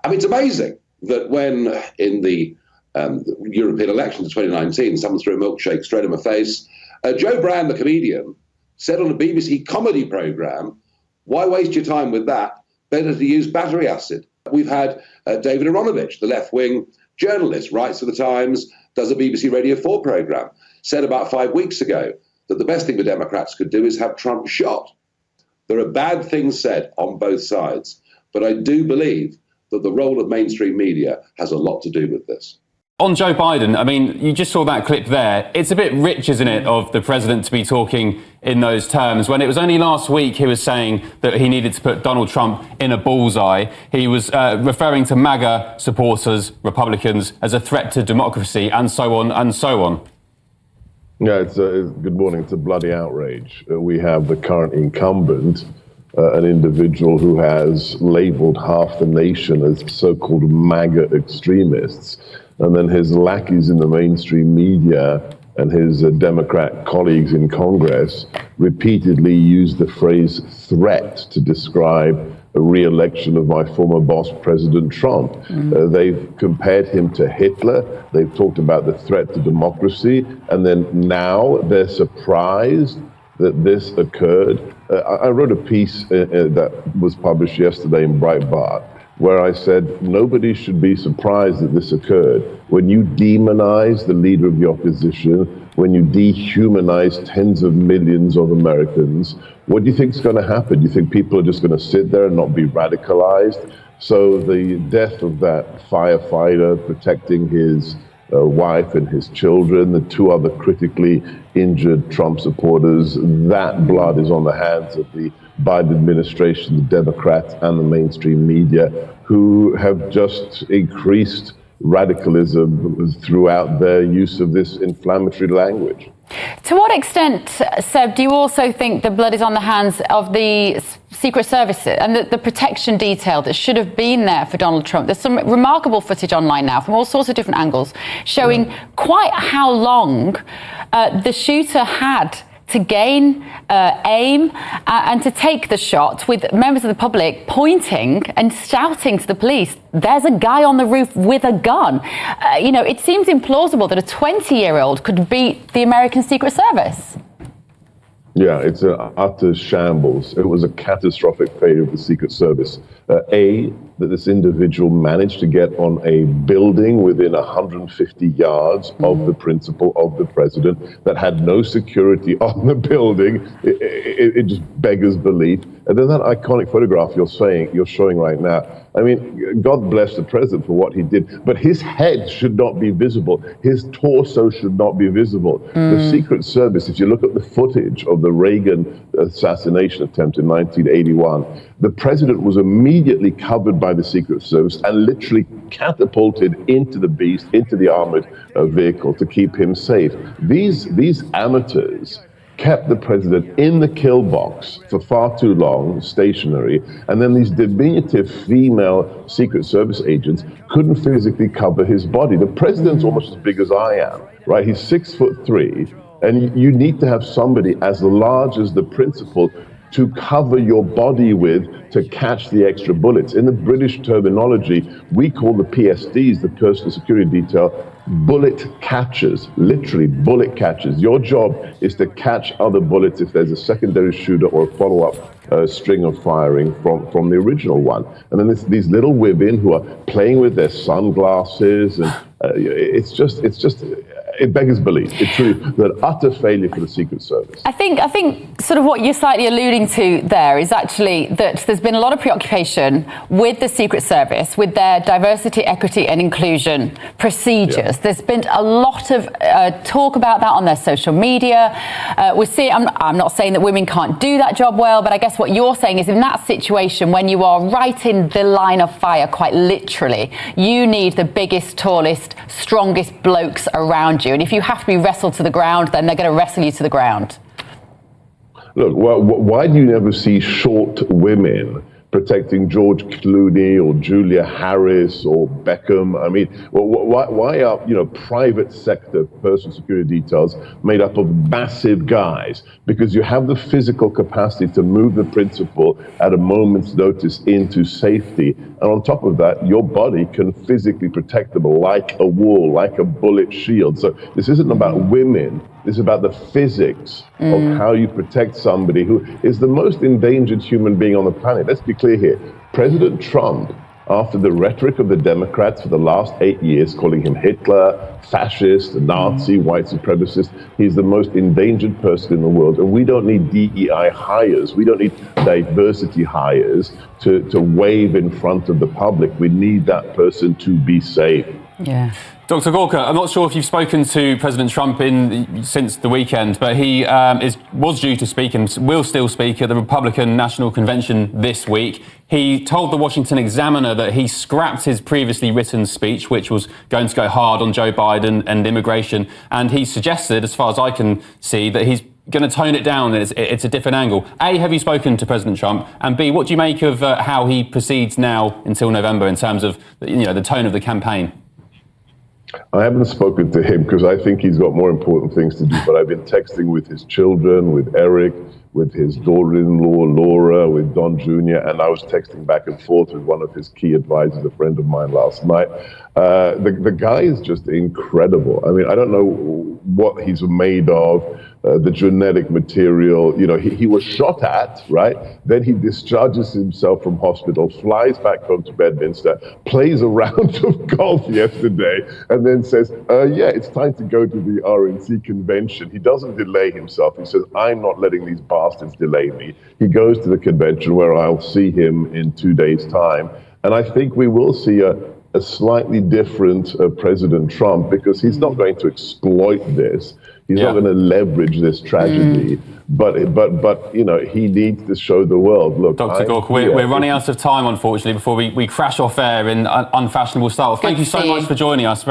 I mean, it's amazing that when in the European elections of 2019, someone threw a milkshake straight in my face. Joe Brand, the comedian, said on a BBC comedy programme, why waste your time with that? Better to use battery acid. We've had David Aronovich, the left-wing journalist, writes for The Times, does a BBC Radio 4 programme, said about 5 weeks ago that the best thing the Democrats could do is have Trump shot. There are bad things said on both sides, but I do believe that the role of mainstream media has a lot to do with this. On Joe Biden, I mean, you just saw that clip there. It's a bit rich, isn't it, of the president to be talking in those terms, when it was only last week he was saying that he needed to put Donald Trump in a bullseye. He was referring to MAGA supporters, Republicans, as a threat to democracy, and so on and so on. Yeah, good morning. It's a bloody outrage. We have the current incumbent, an individual who has labeled half the nation as so-called MAGA extremists. And then his lackeys in the mainstream media and his Democrat colleagues in Congress repeatedly use the phrase threat to describe a re-election of my former boss, President Trump. They've compared him to Hitler. They've talked about the threat to democracy. And then now they're surprised that this occurred. I wrote a piece that was published yesterday in Breitbart, where I said nobody should be surprised that this occurred. When you demonize the leader of the opposition, when you dehumanize tens of millions of Americans, what do you think is going to happen? Do you think people are just going to sit there and not be radicalized? So the death of that firefighter protecting his wife and his children, the two other critically injured Trump supporters, that blood is on the hands of the Biden administration, the Democrats, and the mainstream media, who have just increased radicalism throughout their use of this inflammatory language. To what extent, Seb, do you also think the blood is on the hands of the Secret Service and the protection detail that should have been there for Donald Trump? There's some remarkable footage online now from all sorts of different angles showing quite how long the shooter had to gain aim and to take the shot, with members of the public pointing and shouting to the police, there's a guy on the roof with a gun. You know, it seems implausible that a 20-year-old could beat the American Secret Service. Yeah, it's an utter shambles. It was a catastrophic failure of the Secret Service. That this individual managed to get on a building within 150 yards of the principal of the president that had no security on the building. It just beggars belief. And then that iconic photograph you're showing right now. I mean, God bless the president for what he did, but his head should not be visible. His torso should not be visible. The Secret Service, if you look at the footage of the Reagan assassination attempt in 1981, the president was immediately covered by the Secret Service and literally catapulted into the beast, into the armored vehicle to keep him safe. These amateurs kept the president in the kill box for far too long, stationary, and then these diminutive female Secret Service agents couldn't physically cover his body. The president's almost as big as I am, right? He's 6'3", and you need to have somebody as large as the principal to cover your body with to catch the extra bullets. In the British terminology, we call the PSDs, the personal security detail, bullet catchers, literally bullet catchers. Your job is to catch other bullets if there's a secondary shooter or a follow-up string of firing from the original one. And then there's these little women who are playing with their sunglasses, and it beggars belief. It's really an utter failure for the Secret Service. I think sort of what you're slightly alluding to there is actually that there's been a lot of preoccupation with the Secret Service, with their diversity, equity and inclusion procedures. Yeah. There's been a lot of talk about that on their social media. I'm not saying that women can't do that job well, but I guess what you're saying is in that situation, when you are right in the line of fire, quite literally, you need the biggest, tallest, strongest blokes around you. And if you have to be wrestled to the ground, then they're going to wrestle you to the ground. Look, why do you never see short women protecting George Clooney or Julia Harris or Beckham. I mean, why are, private sector personal security details made up of massive guys? Because you have the physical capacity to move the principal at a moment's notice into safety. And on top of that, your body can physically protect them like a wall, like a bullet shield. So this isn't about women. This is about the physics of how you protect somebody who is the most endangered human being on the planet. Let's be clear here. President Trump, after the rhetoric of the Democrats for the last 8 years, calling him Hitler, fascist, Nazi, white supremacist, he's the most endangered person in the world. And we don't need DEI hires. We don't need diversity hires to wave in front of the public. We need that person to be safe. Yeah. Dr. Gorka, I'm not sure if you've spoken to President Trump since the weekend, but he was due to speak and will still speak at the Republican National Convention this week. He told the Washington Examiner that he scrapped his previously written speech, which was going to go hard on Joe Biden and immigration, and he suggested, as far as I can see, that he's going to tone it down and it's a different angle. A, have you spoken to President Trump? And B, what do you make of how he proceeds now until November in terms of the tone of the campaign? I haven't spoken to him because I think he's got more important things to do, but I've been texting with his children, with Eric, with his daughter-in-law, Laura, with Don Jr., and I was texting back and forth with one of his key advisors, a friend of mine, last night. The guy is just incredible. I mean, I don't know what he's made of, the genetic material. He was shot at, right? Then he discharges himself from hospital, flies back home to Bedminster, plays a round of golf yesterday, and then says, yeah, it's time to go to the RNC convention. He doesn't delay himself. He says, I'm not letting these bastards delay me. He goes to the convention where I'll see him in 2 days' time. And I think we will see a slightly different President Trump, because he's not going to exploit this. He's not going to leverage this tragedy, but he needs to show the world. Look, Dr. Gorka, we're running out of time, unfortunately, before we crash off air in unfashionable style. Thank you so much for joining us.